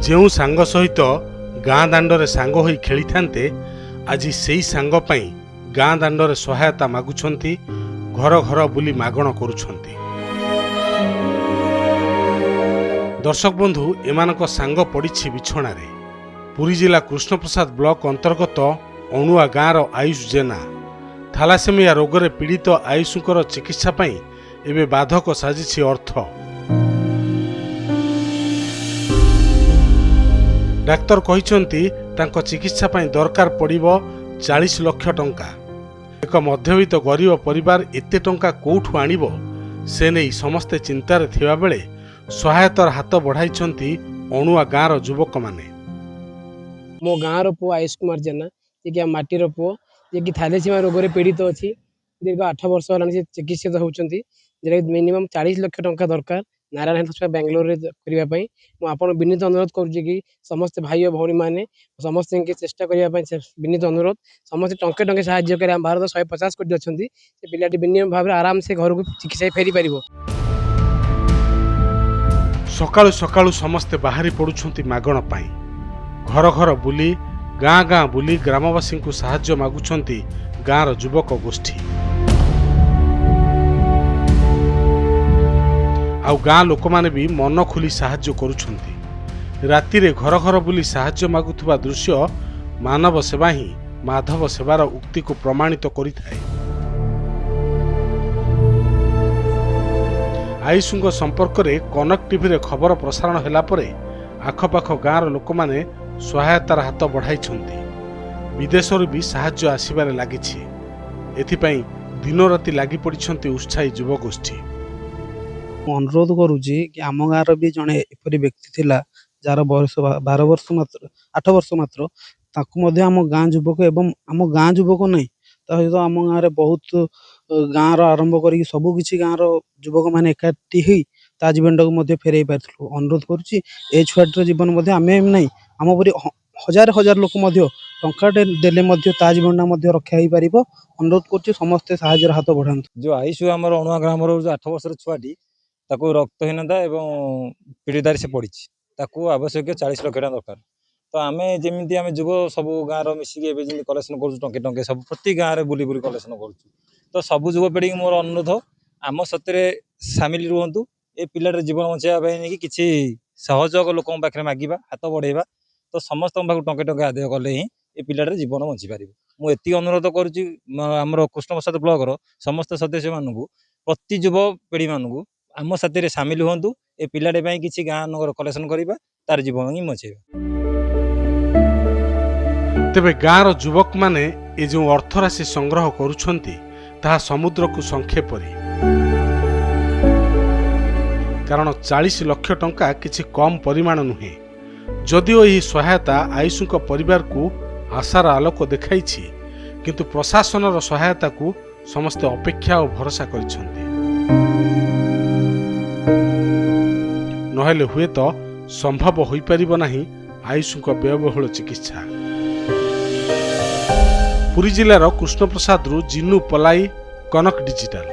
ଯେଉଁ ସାଙ୍ଗ ସହିତ ଗାଁ ଦାଣ୍ଡରେ ସାଙ୍ଗ ହୋଇ ଖେଳିଥାନ୍ତେ ଆଜି ସେହି ସାଙ୍ଗ ପାଇଁ ଗାଁ ଦାଣ୍ଡରେ ସହାୟତା ମାଗୁଛନ୍ତି, ଘର ଘର ବୁଲି ମାଗଣ କରୁଛନ୍ତି। ଦର୍ଶକ ବନ୍ଧୁ, ଏମାନଙ୍କ ସାଙ୍ଗ ପଡ଼ିଛି ବିଛଣାରେ। ପୁରୀ ଜିଲ୍ଲା କୃଷ୍ଣପ୍ରସାଦ ବ୍ଲକ ଅନ୍ତର୍ଗତ ଅଣୁଆ ଗାଁର ଆୟୁଷ ଜେନା ଥାଲାସେମିଆ ରୋଗରେ ପୀଡ଼ିତ ଆୟୁଷଙ୍କର ଚିକିତ୍ସା ପାଇଁ ଏବେ ବାଧକ ସାଜିଛି ଅର୍ଥ। ଡାକ୍ତର କହିଛନ୍ତି ତାଙ୍କ ଚିକିତ୍ସା ପାଇଁ ଦରକାର ପଡ଼ିବ 40 ଲକ୍ଷ ଟଙ୍କା। ଏକ ମଧ୍ୟବିତ୍ତ ଗରିବ ପରିବାର ଏତେ ଟଙ୍କା କୋଉଠୁ ଆଣିବ, ସେ ନେଇ ସମସ୍ତେ ଚିନ୍ତାରେ ଥିବାବେଳେ ସହାୟତାର ହାତ ବଢ଼ାଇଛନ୍ତି ଅଣୁଆ ଗାଁର ଯୁବକମାନେ। ମୋ ଗାଁର ପୁଅ ଆୟୁଷ କୁମାର ଜେନା, ଯିଏକି ମାଟିର ପୁଅ, ଯିଏକି ଥାଲାସେମିଆ ରୋଗରେ ପୀଡ଼ିତ ଅଛି। ଦୀର୍ଘ 8 ବର୍ଷ ହେଲାଣି ସେ ଚିକିତ୍ସିତ ହେଉଛନ୍ତି, ଯେଉଁଟାକି ମିନିମମ୍ 40 ଲକ୍ଷ ଟଙ୍କା ଦରକାର ନାରାୟଣ ହେଲ୍ଥ ହସ୍ପିଟାଲ ବାଙ୍ଗାଲୋରରେ କରିବା ପାଇଁ। ମୁଁ ଆପଣ ବିନୀତ ଅନୁରୋଧ କରୁଛି କି ସମସ୍ତେ ଭାଇ ଓ ଭଉଣୀମାନେ ସମସ୍ତଙ୍କୁ ଚେଷ୍ଟା କରିବା ପାଇଁ ବିନୀତ ଅନୁରୋଧ। ସମସ୍ତେ ଟଙ୍କେ ଟଙ୍କେ ସାହାଯ୍ୟ କରି ଆମ ଭାରତ 150 କୋଟି ଅଛନ୍ତି, ସେ ପିଲାଟି ବିନିୟମ ଭାବରେ ଆରାମସେ ଘରକୁ ଚିକିତ୍ସା ଫେରିପାରିବ। ସକାଳୁ ସକାଳୁ ସମସ୍ତେ ବାହାରି ପଡ଼ୁଛନ୍ତି ମାଗଣ ପାଇଁ। ଘର ଘର ବୁଲି ଗାଁ ଗାଁ ବୁଲି ଗ୍ରାମବାସୀଙ୍କୁ ସାହାଯ୍ୟ ମାଗୁଛନ୍ତି ଗାଁର ଯୁବକ ଗୋଷ୍ଠୀ। ଆଉ ଗାଁ ଲୋକମାନେ ବି ମନ ଖୋଲି ସାହାଯ୍ୟ କରୁଛନ୍ତି। ରାତିରେ ଘର ଘର ବୁଲି ସାହାଯ୍ୟ ମାଗୁଥିବା ଦୃଶ୍ୟ ମାନବ ସେବା ହିଁ ମାଧବ ସେବାର ଉକ୍ତିକୁ ପ୍ରମାଣିତ କରିଥାଏ। ଆୟୁଷଙ୍କ ସମ୍ପର୍କରେ କନକ ଟିଭିରେ ଖବର ପ୍ରସାରଣ ହେଲା ପରେ ଆଖପାଖ ଗାଁର ଲୋକମାନେ ସହାୟତାର ହାତ ବଢ଼ାଇଛନ୍ତି। ବିଦେଶରୁ ବି ସାହାଯ୍ୟ ଆସିବାରେ ଲାଗିଛି। ଏଥିପାଇଁ ଦିନରାତି ଲାଗି ପଡ଼ିଛନ୍ତି ଉତ୍ସାହୀ ଯୁବଗୋଷ୍ଠୀ। ମୁଁ ଅନୁରୋଧ କରୁଛି କି ଆମ ଗାଁର ବି ଜଣେ ଏପରି ବ୍ୟକ୍ତି ଥିଲା ଯାହାର ବୟସ 8 ବର୍ଷ ମାତ୍ର। ତାକୁ ମଧ୍ୟ ଆମ ଗାଁ ଯୁବକ ଏବଂ ଆମ ଗାଁ ଯୁବକ ନାହିଁ, ତା ସହିତ ଆମ ଗାଁରେ ବହୁତ ଗାଁର ଆରମ୍ଭ କରିକି ସବୁ କିଛି ଗାଁର ଯୁବକମାନେ ଏକାଠି ହୋଇ ତା ଜୀବନଟାକୁ ମଧ୍ୟ ଫେରାଇ ପାରିଥିଲୁ। ଅନୁରୋଧ କରୁଛି ଏ ଛୁଆଟିର ଜୀବନ ମଧ୍ୟ ଆମେ ନାହିଁ, ଆମ ପରି ହଜାର ହଜାର ଲୋକ ମଧ୍ୟ ଟଙ୍କାଟେ ଦେଲେ ମଧ୍ୟ ତା ଜୀବନଟା ମଧ୍ୟ ରକ୍ଷା ହେଇପାରିବ। ଅନୁରୋଧ କରୁଛି ସମସ୍ତେ ସାହାଯ୍ୟର ହାତ ବଢ଼ାନ୍ତୁ। ଯେଉଁ ଆୟୁଷ ଆମର ଅଣୁଆ ଗ୍ରାମର 8 ବର୍ଷର ଛୁଆଟି, ତାକୁ ରକ୍ତହୀନତା ଏବଂ ପୀଡ଼ିତାରେ ସେ ପଡ଼ିଛି। ତାକୁ ଆବଶ୍ୟକ 40 ଲକ୍ଷ ଟଙ୍କା ଦରକାର। ତ ଆମେ ଯେମିତି ଆମେ ଯୁବ ସବୁ ଗାଁର ମିଶିକି ଏବେ ଯେମିତି କଲେକ୍ସନ୍ କରୁଛୁ ଟଙ୍କେ ଟଙ୍କେ ସବୁ ପ୍ରତି ଗାଁରେ ବୁଲି ବୁଲି କଲେକ୍ସନ୍ କରୁଛୁ। ତ ସବୁ ଯୁବପିଢ଼ିକି ମୋର ଅନୁରୋଧ, ଆମ ସତରେ ସାମିଲ ରୁହନ୍ତୁ। ଏ ପିଲାଟାର ଜୀବନ ବଞ୍ଚାଇବା ପାଇଁ ନେଇକି କିଛି ସହଯୋଗ ଲୋକଙ୍କ ପାଖରେ ମାଗିବା, ହାତ ବଢ଼େଇବା। ତ ସମସ୍ତଙ୍କ ପାଖକୁ ଟଙ୍କେ ଟଙ୍କା ଆଦାୟ କଲେ ହିଁ ଏ ପିଲାଟାର ଜୀବନ ବଞ୍ଚିପାରିବ। ମୁଁ ଏତିକି ଅନୁରୋଧ କରୁଛି ଆମର କୃଷ୍ଣପ୍ରସାଦ ବ୍ଲକର ସମସ୍ତ ସଦସ୍ୟମାନଙ୍କୁ, ପ୍ରତି ଯୁବପିଢ଼ିମାନଙ୍କୁ ଆମ ସାଥିରେ ସାମିଲ ହୁଅନ୍ତୁ। ଏ ପିଲାଟି ପାଇଁ କିଛି ଗାଁ ନଗର କଲେକ୍ସନ୍ କରିବା, ତାର ଜୀବନ ହିଁ ବଞ୍ଚେଇବା। ତେବେ ଗାଁର ଯୁବକମାନେ ଏ ଯେଉଁ ଅର୍ଥରାଶି ସଂଗ୍ରହ କରୁଛନ୍ତି ତାହା ସମୁଦ୍ରକୁ ଶଙ୍ଖେ ପରି। କାରଣ 40 ଲକ୍ଷ ଟଙ୍କା କିଛି କମ୍ ପରିମାଣ ନୁହେଁ। ଯଦିଓ ଏହି ସହାୟତା ଆୟୁଷଙ୍କ ପରିବାରକୁ ଆଶାର ଆଲୋକ ଦେଖାଇଛି, କିନ୍ତୁ ପ୍ରଶାସନର ସହାୟତାକୁ ସମସ୍ତେ ଅପେକ୍ଷା ଓ ଭରସା କରିଛନ୍ତି। ନହେଲେ ହୁଏତ ସମ୍ଭବ ହୋଇପାରିବ ନାହିଁ ଆୟୁଷଙ୍କ ବ୍ୟୟବହୁଳ ଚିକିତ୍ସା। ପୁରୀ ଜିଲ୍ଲାର କୃଷ୍ଣପ୍ରସାଦରୁ ଜିନୁ ପଲାଇ, କନକ ଡିଜିଟାଲ।